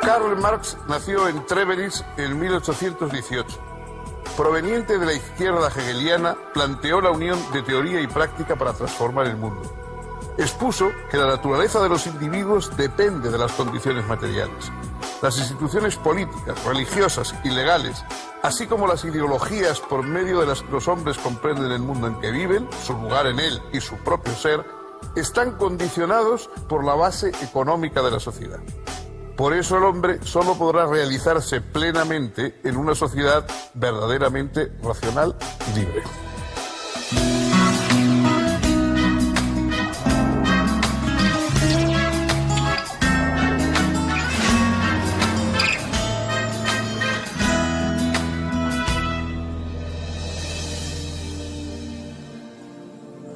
Karl Marx nació en Treveris en 1818. Proveniente de la izquierda hegeliana, planteó la unión de teoría y práctica para transformar el mundo. Expuso que la naturaleza de los individuos depende de las condiciones materiales. Las instituciones políticas, religiosas y legales, así como las ideologías por medio de las que los hombres comprenden el mundo en que viven, su lugar en él y su propio ser, están condicionados por la base económica de la sociedad. Por eso el hombre solo podrá realizarse plenamente en una sociedad verdaderamente racional y libre.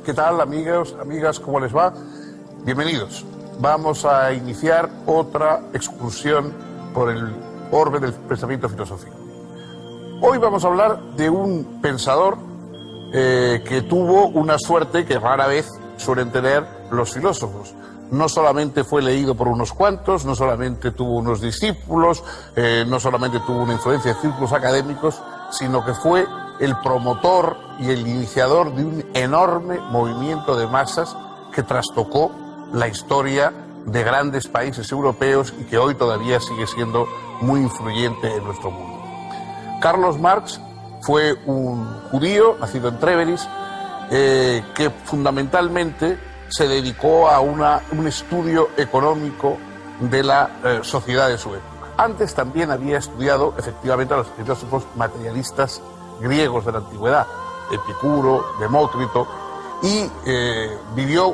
¿Qué tal, amigos, amigas? ¿Cómo les va? Bienvenidos. Vamos a iniciar otra excursión por el orbe del pensamiento filosófico. Hoy vamos a hablar de un pensador que tuvo una suerte que rara vez suelen tener los filósofos. No solamente fue leído por unos cuantos, no solamente tuvo unos discípulos, no solamente tuvo una influencia en círculos académicos, sino que fue el promotor y el iniciador de un enorme movimiento de masas que trastocó la historia de grandes países europeos y que hoy todavía sigue siendo muy influyente en nuestro mundo. Carlos Marx fue un judío nacido en Treveris que fundamentalmente se dedicó a un estudio económico de la sociedad de su época. Antes también había estudiado efectivamente a los filósofos materialistas griegos de la antigüedad, Epicuro, Demócrito, y vivió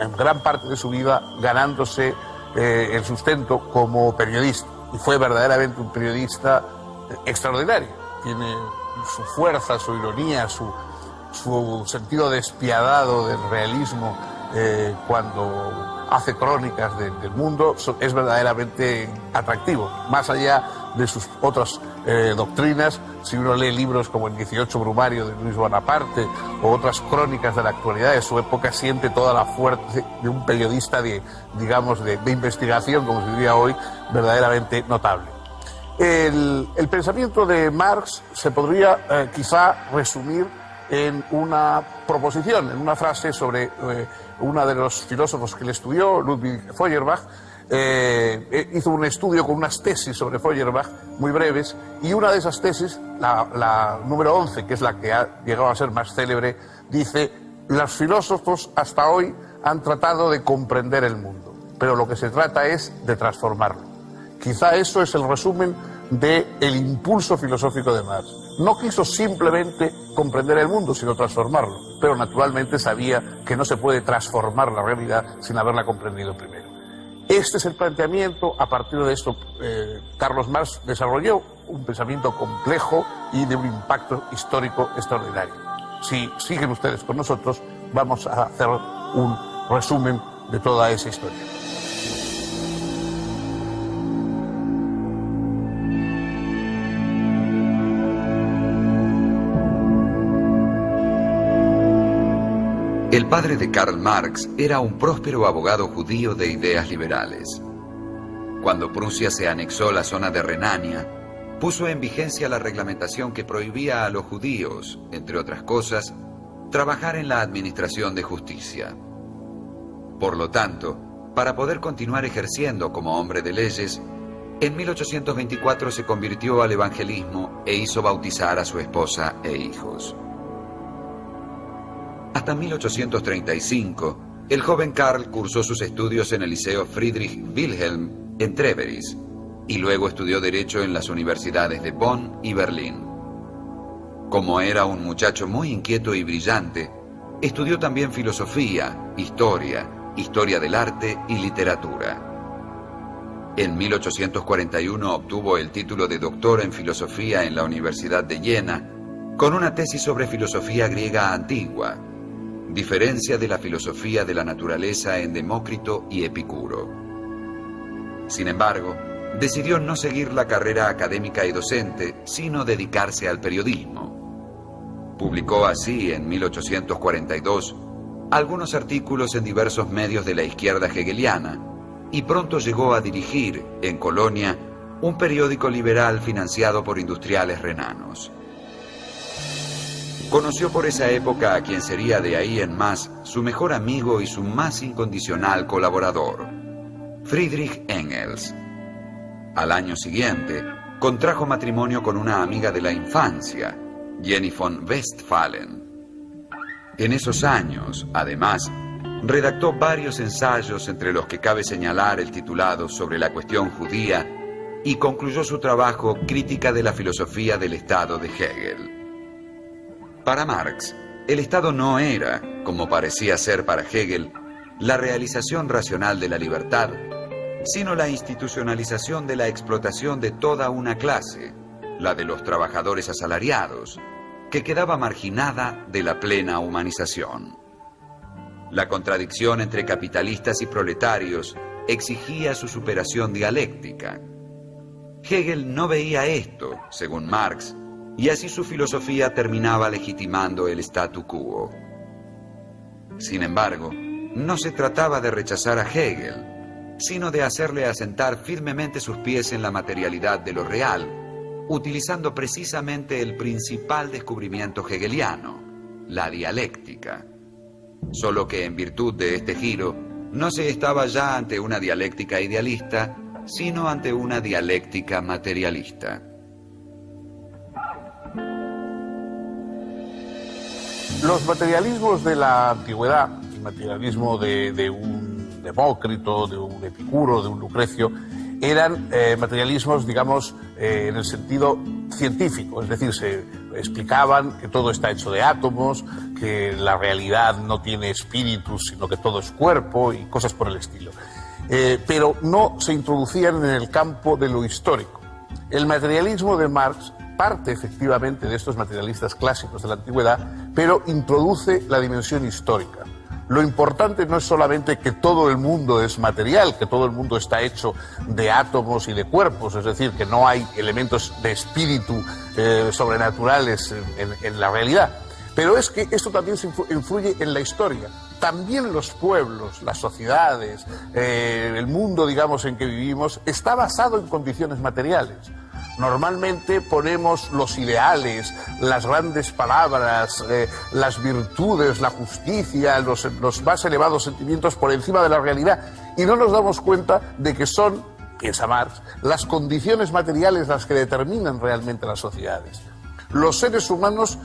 en gran parte de su vida ganándose el sustento como periodista. Y fue verdaderamente un periodista extraordinario. Tiene su fuerza, su ironía, su sentido despiadado del realismo cuando hace crónicas del mundo. Es verdaderamente atractivo. Más allá de sus otras doctrinas, si uno lee libros como el 18 Brumario de Luis Bonaparte o otras crónicas de la actualidad de su época, siente toda la fuerza de un periodista de investigación, como se diría hoy, verdaderamente notable. El pensamiento de Marx se podría quizá resumir en una proposición, en una frase sobre uno de los filósofos que le estudió, Ludwig Feuerbach. Hizo un estudio con unas tesis sobre Feuerbach muy breves, y una de esas tesis, la número 11, que es la que ha llegado a ser más célebre, dice: los filósofos hasta hoy han tratado de comprender el mundo, pero lo que se trata es de transformarlo. Quizá eso es el resumen del impulso filosófico de Marx. No quiso simplemente comprender el mundo, sino transformarlo, pero naturalmente sabía que no se puede transformar la realidad sin haberla comprendido primero. Este es el planteamiento. A partir de esto, Carlos Marx desarrolló un pensamiento complejo y de un impacto histórico extraordinario. Si siguen ustedes con nosotros, vamos a hacer un resumen de toda esa historia. El padre de Karl Marx era un próspero abogado judío de ideas liberales. Cuando Prusia se anexó la zona de Renania, puso en vigencia la reglamentación que prohibía a los judíos, entre otras cosas, trabajar en la administración de justicia. Por lo tanto, para poder continuar ejerciendo como hombre de leyes, en 1824 se convirtió al evangelismo e hizo bautizar a su esposa e hijos. Hasta 1835, el joven Karl cursó sus estudios en el Liceo Friedrich Wilhelm en Treveris y luego estudió Derecho en las universidades de Bonn y Berlín. Como era un muchacho muy inquieto y brillante, estudió también filosofía, historia del arte y literatura. En 1841 obtuvo el título de doctor en filosofía en la Universidad de Jena, con una tesis sobre filosofía griega antigua, diferencia de la filosofía de la naturaleza en Demócrito y Epicuro. Sin embargo, decidió no seguir la carrera académica y docente, sino dedicarse al periodismo. Publicó así, en 1842, algunos artículos en diversos medios de la izquierda hegeliana, y pronto llegó a dirigir, en Colonia, un periódico liberal financiado por industriales renanos. Conoció por esa época a quien sería de ahí en más su mejor amigo y su más incondicional colaborador, Friedrich Engels. Al año siguiente, contrajo matrimonio con una amiga de la infancia, Jenny von Westphalen. En esos años, además, redactó varios ensayos entre los que cabe señalar el titulado Sobre la cuestión judía y concluyó su trabajo Crítica de la filosofía del Estado de Hegel. Para Marx, el Estado no era, como parecía ser para Hegel, la realización racional de la libertad, sino la institucionalización de la explotación de toda una clase, la de los trabajadores asalariados, que quedaba marginada de la plena humanización. La contradicción entre capitalistas y proletarios exigía su superación dialéctica. Hegel no veía esto, según Marx, y así su filosofía terminaba legitimando el statu quo. Sin embargo, no se trataba de rechazar a Hegel, sino de hacerle asentar firmemente sus pies en la materialidad de lo real, utilizando precisamente el principal descubrimiento hegeliano, la dialéctica. Solo que en virtud de este giro, no se estaba ya ante una dialéctica idealista, sino ante una dialéctica materialista. Los materialismos de la antigüedad, el materialismo de un Demócrito, de un Epicuro, de un Lucrecio, eran materialismos, digamos, en el sentido científico, es decir, se explicaban que todo está hecho de átomos, que la realidad no tiene espíritu, sino que todo es cuerpo y cosas por el estilo. Pero no se introducían en el campo de lo histórico. El materialismo de Marx parte efectivamente de estos materialistas clásicos de la antigüedad, pero introduce la dimensión histórica. Lo importante no es solamente que todo el mundo es material, que todo el mundo está hecho de átomos y de cuerpos, es decir, que no hay elementos de espíritu sobrenaturales en la realidad, pero es que esto también influye en la historia. También los pueblos, las sociedades, el mundo, digamos, en que vivimos, está basado en condiciones materiales. Normalmente ponemos los ideales, las grandes palabras, las virtudes, la justicia, los más elevados sentimientos por encima de la realidad y no nos damos cuenta de que son, piensa Marx, las condiciones materiales las que determinan realmente las sociedades. Los seres humanos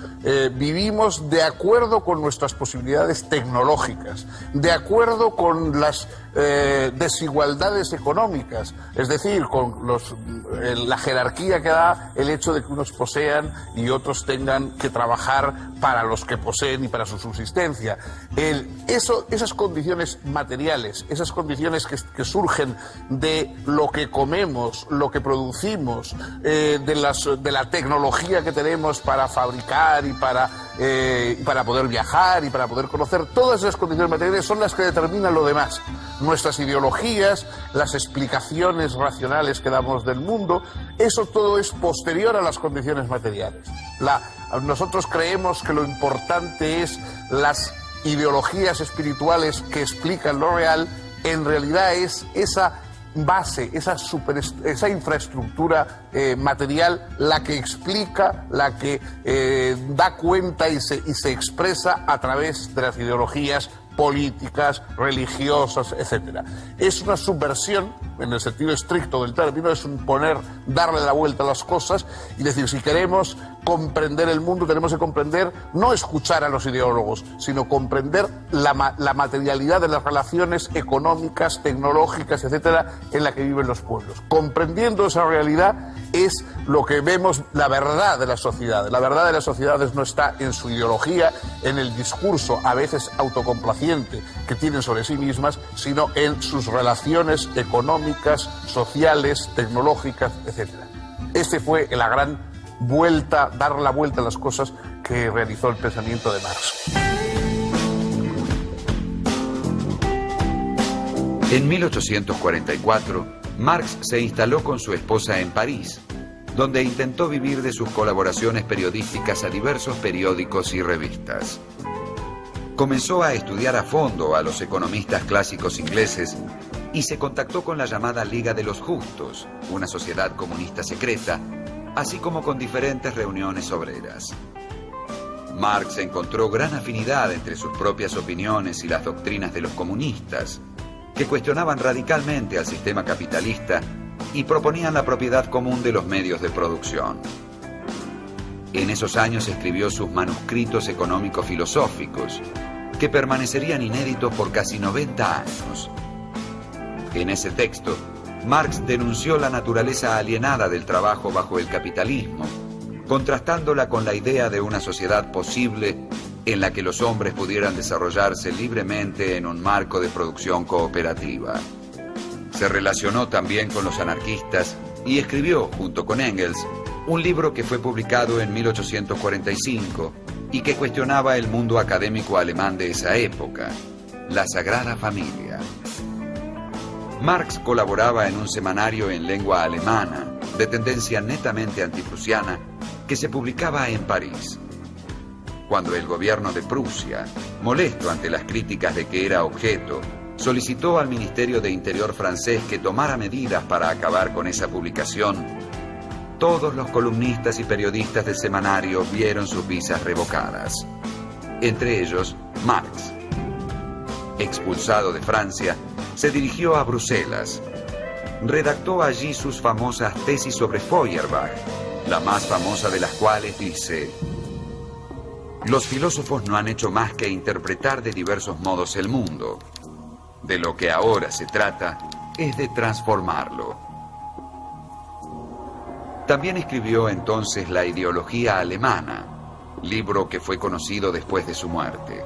vivimos de acuerdo con nuestras posibilidades tecnológicas, de acuerdo con las desigualdades económicas, es decir, con la jerarquía que da el hecho de que unos posean y otros tengan que trabajar para los que poseen y para su subsistencia. Esas condiciones materiales, esas condiciones que surgen de lo que comemos, lo que producimos, de la tecnología que tenemos para fabricar y para poder viajar y para poder conocer, todas esas condiciones materiales son las que determinan lo demás. Nuestras ideologías, las explicaciones racionales que damos del mundo, eso todo es posterior a las condiciones materiales. Nosotros creemos que lo importante es las ideologías espirituales que explican lo real, en realidad es esa base, esa infraestructura material la que explica, la que da cuenta y se expresa a través de las ideologías políticas, religiosas, etc. Es una subversión, en el sentido estricto del término, es darle la vuelta a las cosas y decir, si queremos comprender el mundo, tenemos que comprender, no escuchar a los ideólogos, sino comprender la materialidad de las relaciones económicas, tecnológicas, etcétera, en la que viven los pueblos. Comprendiendo esa realidad es lo que vemos, la verdad de la sociedad. La verdad de las sociedades no está en su ideología, en el discurso, a veces autocomplaciente, que tienen sobre sí mismas, sino en sus relaciones económicas, sociales, tecnológicas, etcétera. Este fue la gran vuelta, dar la vuelta a las cosas que realizó el pensamiento de Marx. En 1844, Marx se instaló con su esposa en París, donde intentó vivir de sus colaboraciones periodísticas a diversos periódicos y revistas. Comenzó a estudiar a fondo a los economistas clásicos ingleses y se contactó con la llamada Liga de los Justos, una sociedad comunista secreta, así como con diferentes reuniones obreras. Marx encontró gran afinidad entre sus propias opiniones y las doctrinas de los comunistas, que cuestionaban radicalmente al sistema capitalista y proponían la propiedad común de los medios de producción. En esos años escribió sus manuscritos económico-filosóficos, que permanecerían inéditos por casi 90 años. En ese texto, Marx denunció la naturaleza alienada del trabajo bajo el capitalismo, contrastándola con la idea de una sociedad posible en la que los hombres pudieran desarrollarse libremente en un marco de producción cooperativa. Se relacionó también con los anarquistas y escribió, junto con Engels, un libro que fue publicado en 1845 y que cuestionaba el mundo académico alemán de esa época, La Sagrada Familia. Marx colaboraba en un semanario en lengua alemana, de tendencia netamente antiprusiana, que se publicaba en París. Cuando el gobierno de Prusia, molesto ante las críticas de que era objeto, solicitó al Ministerio de Interior francés que tomara medidas para acabar con esa publicación, todos los columnistas y periodistas del semanario vieron sus visas revocadas. Entre ellos, Marx. Expulsado de Francia, se dirigió a Bruselas. Redactó allí sus famosas tesis sobre Feuerbach, la más famosa de las cuales dice: los filósofos no han hecho más que interpretar de diversos modos el mundo. De lo que ahora se trata es de transformarlo. También escribió entonces La ideología alemana, libro que fue conocido después de su muerte.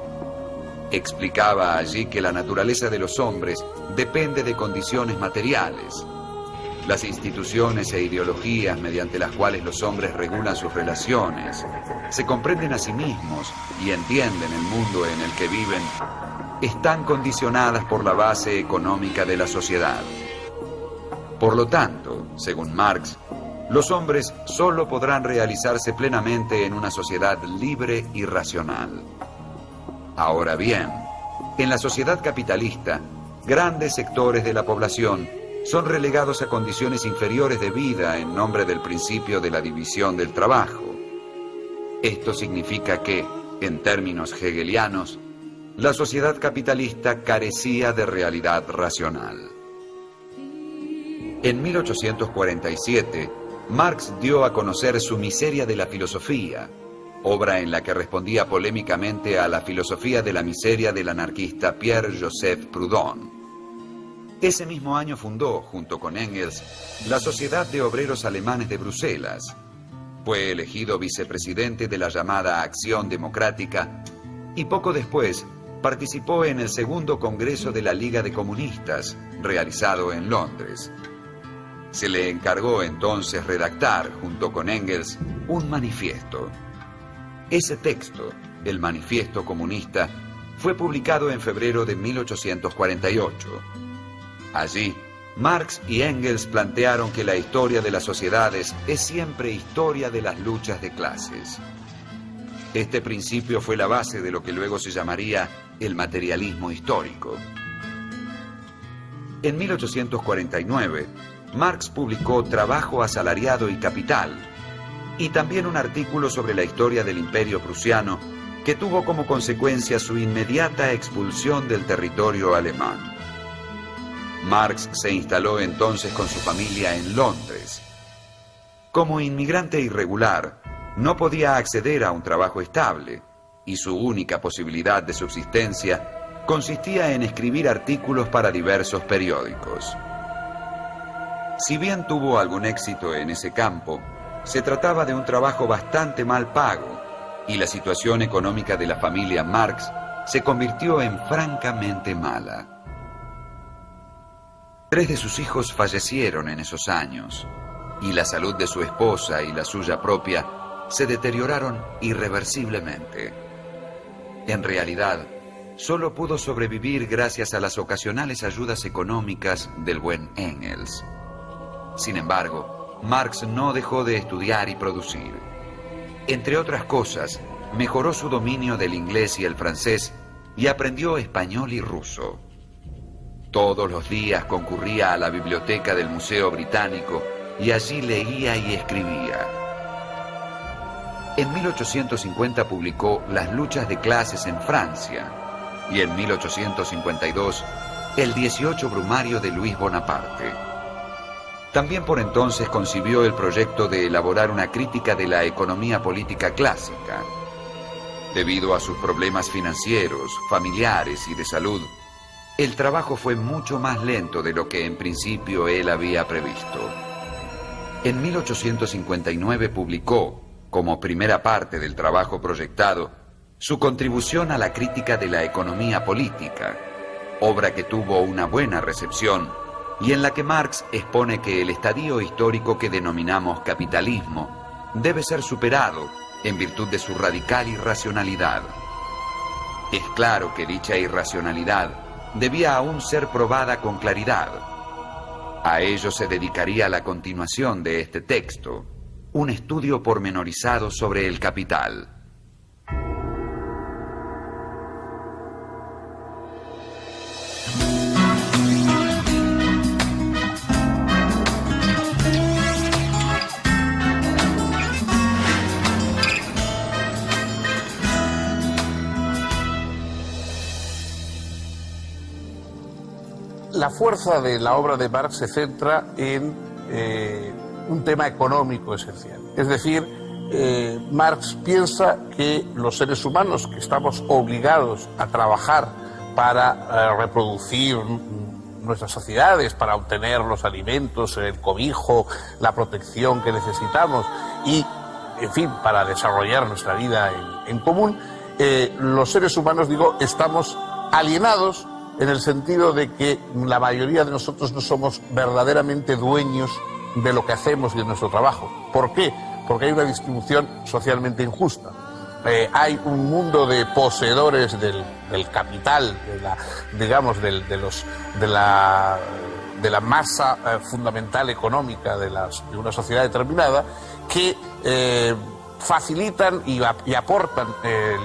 Explicaba allí que la naturaleza de los hombres depende de condiciones materiales. Las instituciones e ideologías mediante las cuales los hombres regulan sus relaciones, se comprenden a sí mismos y entienden el mundo en el que viven, están condicionadas por la base económica de la sociedad. Por lo tanto, según Marx, los hombres solo podrán realizarse plenamente en una sociedad libre y racional. Ahora bien, en la sociedad capitalista, grandes sectores de la población son relegados a condiciones inferiores de vida en nombre del principio de la división del trabajo. Esto significa que, en términos hegelianos, la sociedad capitalista carecía de realidad racional. En 1847, Marx dio a conocer su Miseria de la filosofía, obra en la que respondía polémicamente a la filosofía de la miseria del anarquista Pierre-Joseph Proudhon. Ese mismo año fundó, junto con Engels, la Sociedad de Obreros Alemanes de Bruselas. Fue elegido vicepresidente de la llamada Acción Democrática y poco después participó en el segundo Congreso de la Liga de Comunistas, realizado en Londres. Se le encargó entonces redactar, junto con Engels, un manifiesto. Ese texto, el Manifiesto Comunista, fue publicado en febrero de 1848. Allí, Marx y Engels plantearon que la historia de las sociedades es siempre historia de las luchas de clases. Este principio fue la base de lo que luego se llamaría el materialismo histórico. En 1849, Marx publicó Trabajo asalariado y Capital, y también un artículo sobre la historia del Imperio prusiano, que tuvo como consecuencia su inmediata expulsión del territorio alemán. Marx se instaló entonces con su familia en Londres. Como inmigrante irregular, no podía acceder a un trabajo estable, y su única posibilidad de subsistencia consistía en escribir artículos para diversos periódicos. Si bien tuvo algún éxito en ese campo, se trataba de un trabajo bastante mal pago, y la situación económica de la familia Marx se convirtió en francamente mala. 3 de sus hijos fallecieron en esos años, y la salud de su esposa y la suya propia se deterioraron irreversiblemente. En realidad, solo pudo sobrevivir gracias a las ocasionales ayudas económicas del buen Engels. Sin embargo, Marx no dejó de estudiar y producir. Entre otras cosas, mejoró su dominio del inglés y el francés y aprendió español y ruso. Todos los días concurría a la biblioteca del Museo Británico y allí leía y escribía. En 1850 publicó Las luchas de clases en Francia y en 1852 el 18 Brumario de Luis Bonaparte. También por entonces concibió el proyecto de elaborar una crítica de la economía política clásica. Debido a sus problemas financieros, familiares y de salud, el trabajo fue mucho más lento de lo que en principio él había previsto. En 1859 publicó, como primera parte del trabajo proyectado, su contribución a la crítica de la economía política, obra que tuvo una buena recepción y en la que Marx expone que el estadio histórico que denominamos capitalismo debe ser superado en virtud de su radical irracionalidad. Es claro que dicha irracionalidad debía aún ser probada con claridad. A ello se dedicaría la continuación de este texto, un estudio pormenorizado sobre el capital. La fuerza de la obra de Marx se centra en un tema económico esencial. Es decir, Marx piensa que los seres humanos que estamos obligados a trabajar para reproducir nuestras sociedades, para obtener los alimentos, el cobijo, la protección que necesitamos y, en fin, para desarrollar nuestra vida en común, los seres humanos, estamos alienados en el sentido de que la mayoría de nosotros no somos verdaderamente dueños de lo que hacemos y de nuestro trabajo. ¿Por qué? Porque hay una distribución socialmente injusta. Hay un mundo de poseedores del capital, de la masa fundamental económica de una sociedad determinada, que facilitan y aportan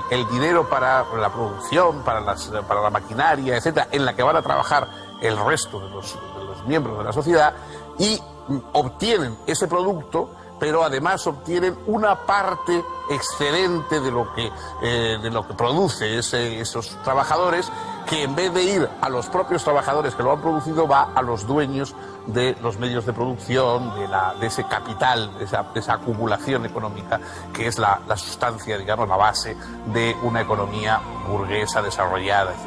el dinero para la producción, para la maquinaria, etcétera, en la que van a trabajar el resto de los miembros de la sociedad, y obtienen ese producto, pero además obtienen una parte excedente de lo que produce esos trabajadores, que en vez de ir a los propios trabajadores que lo han producido, va a los dueños de los medios de producción, de ese capital, de esa acumulación económica, que es la sustancia, la base de una economía burguesa desarrollada, etc.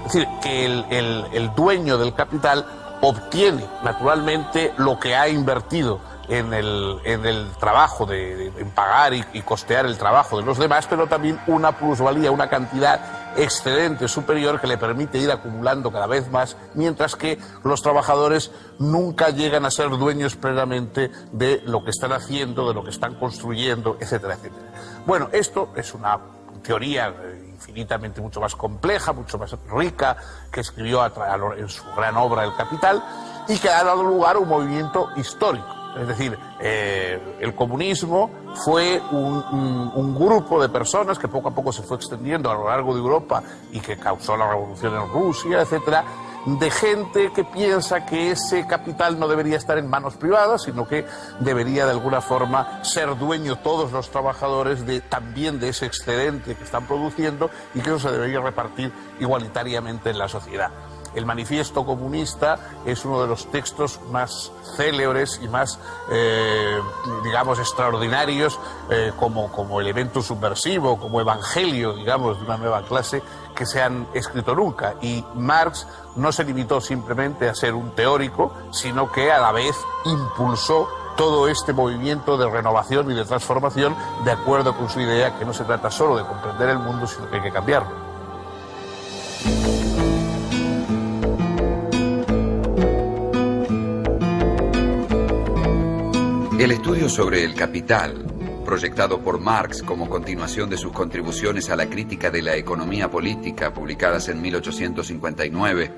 Es decir, que el dueño del capital obtiene naturalmente lo que ha invertido en el trabajo, en pagar y costear el trabajo de los demás, pero también una plusvalía, una cantidad excedente, superior, que le permite ir acumulando cada vez más, mientras que los trabajadores nunca llegan a ser dueños plenamente de lo que están haciendo, de lo que están construyendo, etcétera, etcétera. Bueno, esto es una teoría infinitamente mucho más compleja, mucho más rica, que escribió en su gran obra El Capital, y que ha dado lugar a un movimiento histórico. Es decir, el comunismo fue un grupo de personas que poco a poco se fue extendiendo a lo largo de Europa y que causó la revolución en Rusia, etcétera, de gente que piensa que ese capital no debería estar en manos privadas, sino que debería de alguna forma ser dueño todos los trabajadores también de ese excedente que están produciendo, y que eso se debería repartir igualitariamente en la sociedad. El Manifiesto Comunista es uno de los textos más célebres y más, extraordinarios, como elemento subversivo, como evangelio, de una nueva clase, que se han escrito nunca. Y Marx no se limitó simplemente a ser un teórico, sino que a la vez impulsó todo este movimiento de renovación y de transformación, de acuerdo con su idea que no se trata solo de comprender el mundo, sino que hay que cambiarlo. El estudio sobre el capital, proyectado por Marx como continuación de sus contribuciones a la crítica de la economía política publicadas en 1859,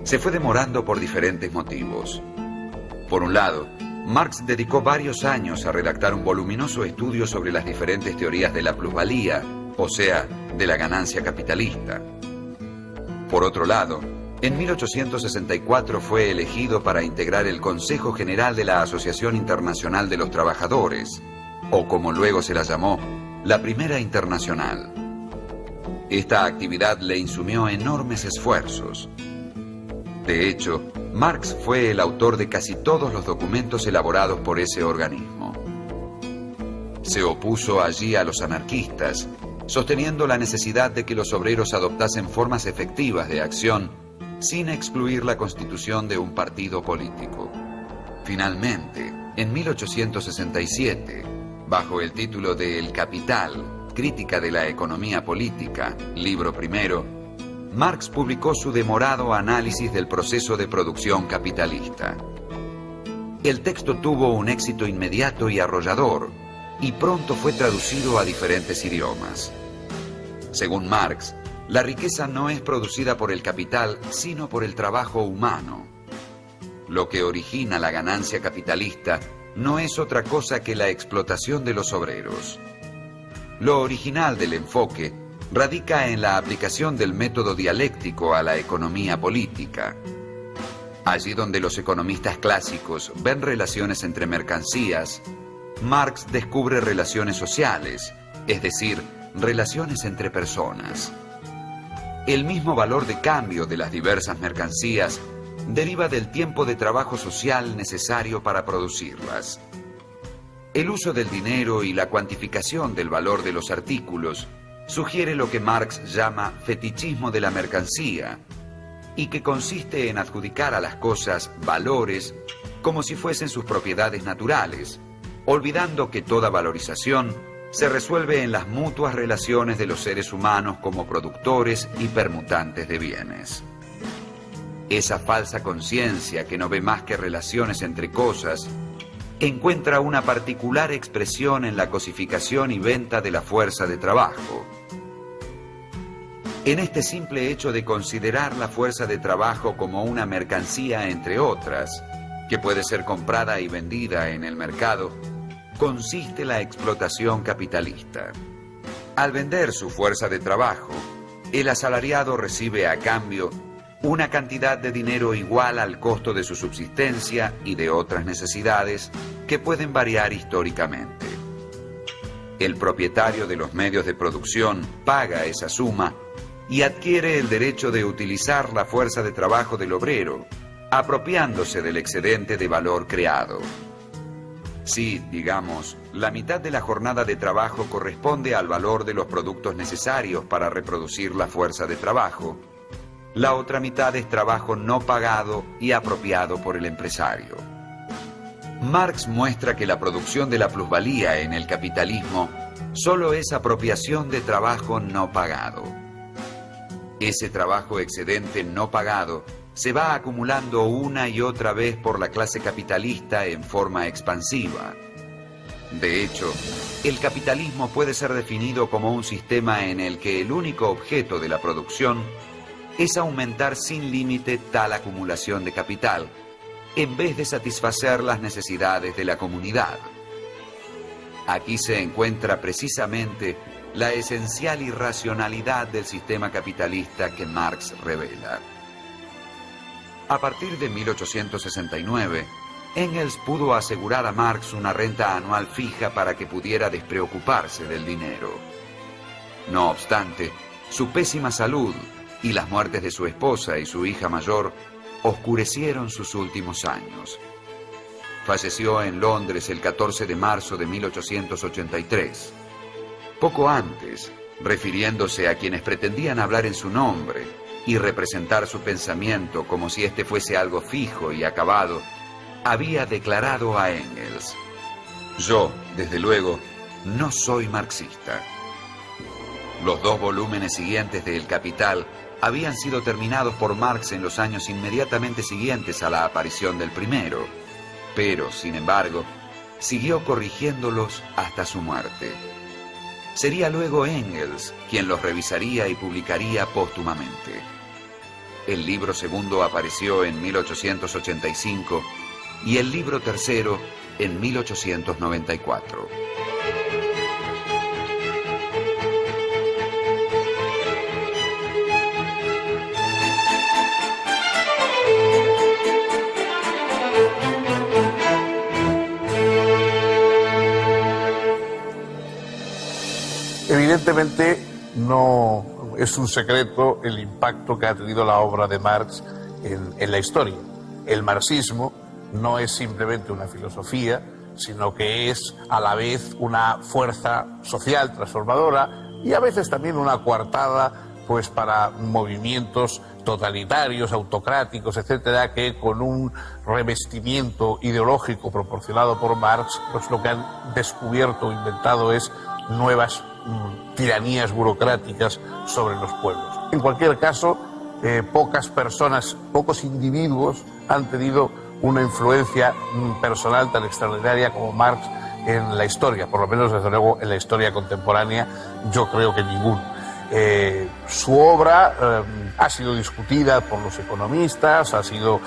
se fue demorando por diferentes motivos. Por un lado, Marx dedicó varios años a redactar un voluminoso estudio sobre las diferentes teorías de la plusvalía, o sea, de la ganancia capitalista. Por otro lado, En 1864 fue elegido para integrar el Consejo General de la Asociación Internacional de los Trabajadores, o como luego se la llamó, la Primera Internacional. Esta actividad le insumió enormes esfuerzos. De hecho, Marx fue el autor de casi todos los documentos elaborados por ese organismo. Se opuso allí a los anarquistas, sosteniendo la necesidad de que los obreros adoptasen formas efectivas de acción sin excluir la constitución de un partido político. Finalmente, en 1867, bajo el título de El Capital, Crítica de la Economía Política, libro primero, Marx publicó su demorado análisis del proceso de producción capitalista. El texto tuvo un éxito inmediato y arrollador, y pronto fue traducido a diferentes idiomas. Según Marx, la riqueza no es producida por el capital, sino por el trabajo humano. Lo que origina la ganancia capitalista no es otra cosa que la explotación de los obreros. Lo original del enfoque radica en la aplicación del método dialéctico a la economía política. Allí donde los economistas clásicos ven relaciones entre mercancías, Marx descubre relaciones sociales, es decir, relaciones entre personas. El mismo valor de cambio de las diversas mercancías deriva del tiempo de trabajo social necesario para producirlas. El uso del dinero y la cuantificación del valor de los artículos sugiere lo que Marx llama fetichismo de la mercancía, y que consiste en adjudicar a las cosas valores como si fuesen sus propiedades naturales, olvidando que toda valorización se resuelve en las mutuas relaciones de los seres humanos como productores y permutantes de bienes. Esa falsa conciencia que no ve más que relaciones entre cosas encuentra una particular expresión en la cosificación y venta de la fuerza de trabajo. En este simple hecho de considerar la fuerza de trabajo como una mercancía entre otras, que puede ser comprada y vendida en el mercado, consiste la explotación capitalista. Al vender su fuerza de trabajo, el asalariado recibe a cambio una cantidad de dinero igual al costo de su subsistencia y de otras necesidades que pueden variar históricamente. El propietario de los medios de producción paga esa suma y adquiere el derecho de utilizar la fuerza de trabajo del obrero, apropiándose del excedente de valor creado. Si, digamos, la mitad de la jornada de trabajo corresponde al valor de los productos necesarios para reproducir la fuerza de trabajo, la otra mitad es trabajo no pagado y apropiado por el empresario. Marx muestra que la producción de la plusvalía en el capitalismo solo es apropiación de trabajo no pagado. Ese trabajo excedente no pagado se va acumulando una y otra vez por la clase capitalista en forma expansiva. De hecho, el capitalismo puede ser definido como un sistema en el que el único objeto de la producción es aumentar sin límite tal acumulación de capital, en vez de satisfacer las necesidades de la comunidad. Aquí se encuentra precisamente la esencial irracionalidad del sistema capitalista que Marx revela. A partir de 1869, Engels pudo asegurar a Marx una renta anual fija para que pudiera despreocuparse del dinero. No obstante, su pésima salud y las muertes de su esposa y su hija mayor oscurecieron sus últimos años. Falleció en Londres el 14 de marzo de 1883. Poco antes, refiriéndose a quienes pretendían hablar en su nombre y representar su pensamiento como si éste fuese algo fijo y acabado, había declarado a Engels: «Yo, desde luego, no soy marxista». Los 2 volúmenes siguientes de El Capital habían sido terminados por Marx en los años inmediatamente siguientes a la aparición del primero, pero, sin embargo, siguió corrigiéndolos hasta su muerte. Sería luego Engels quien los revisaría y publicaría póstumamente. El libro segundo apareció en 1885 y el libro tercero en 1894. Evidentemente no es un secreto el impacto que ha tenido la obra de Marx en la historia. El marxismo no es simplemente una filosofía, sino que es a la vez una fuerza social transformadora y a veces también una coartada pues para movimientos totalitarios, autocráticos, etcétera, que con un revestimiento ideológico proporcionado por Marx, pues lo que han descubierto o inventado es nuevas tiranías burocráticas sobre los pueblos. En cualquier caso, pocas personas, pocos individuos han tenido una influencia personal tan extraordinaria como Marx en la historia, por lo menos desde luego en la historia contemporánea, yo creo que ninguno. Su obra ha sido discutida por los economistas, ha sido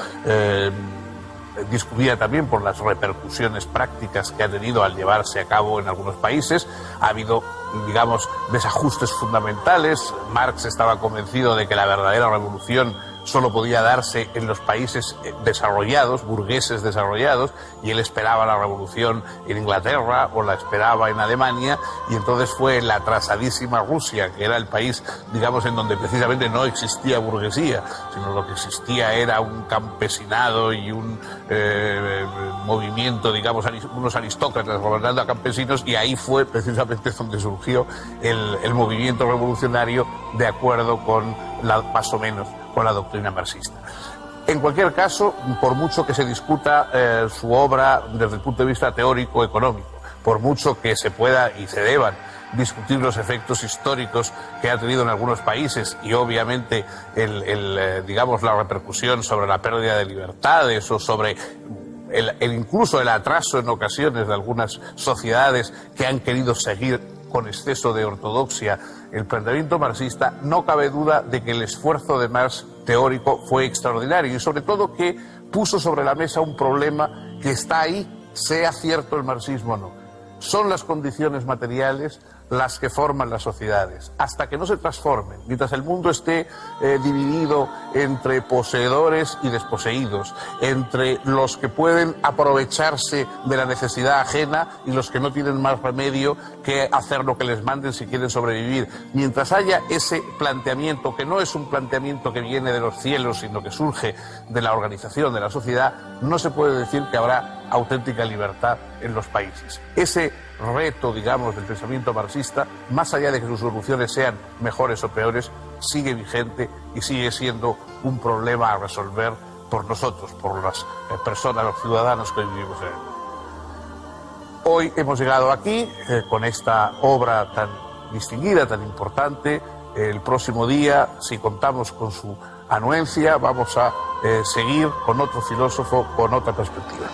discutida también por las repercusiones prácticas que ha tenido al llevarse a cabo en algunos países. Ha habido, digamos, desajustes fundamentales. Marx estaba convencido de que la verdadera revolución solo podía darse en los países desarrollados, burgueses desarrollados, y él esperaba la revolución en Inglaterra o la esperaba en Alemania, y entonces fue la atrasadísima Rusia, que era el país, digamos, en donde precisamente no existía burguesía, sino lo que existía era un campesinado y un movimiento, digamos, unos aristócratas gobernando a campesinos, y ahí fue precisamente donde surgió el movimiento revolucionario de acuerdo con más o menos con la doctrina marxista. En cualquier caso, por mucho que se discuta su obra desde el punto de vista teórico-económico, por mucho que se pueda y se deban discutir los efectos históricos que ha tenido en algunos países y obviamente digamos, la repercusión sobre la pérdida de libertades o sobre incluso el atraso en ocasiones de algunas sociedades que han querido seguir con exceso de ortodoxia el planteamiento marxista, no cabe duda de que el esfuerzo de Marx teórico fue extraordinario y sobre todo que puso sobre la mesa un problema que está ahí, sea cierto el marxismo o no. Son las condiciones materiales las que forman las sociedades. Hasta que no se transformen, mientras el mundo esté dividido entre poseedores y desposeídos, entre los que pueden aprovecharse de la necesidad ajena y los que no tienen más remedio que hacer lo que les manden si quieren sobrevivir, mientras haya ese planteamiento, que no es un planteamiento que viene de los cielos, sino que surge de la organización de la sociedad, no se puede decir que habrá auténtica libertad en los países. Ese reto, digamos, del pensamiento marxista, más allá de que sus soluciones sean mejores o peores, sigue vigente y sigue siendo un problema a resolver por nosotros, por las personas, los ciudadanos que hoy vivimos en el mundo. Hoy hemos llegado aquí con esta obra tan distinguida, tan importante. El próximo día, si contamos con su anuencia, vamos a seguir con otro filósofo, con otra perspectiva.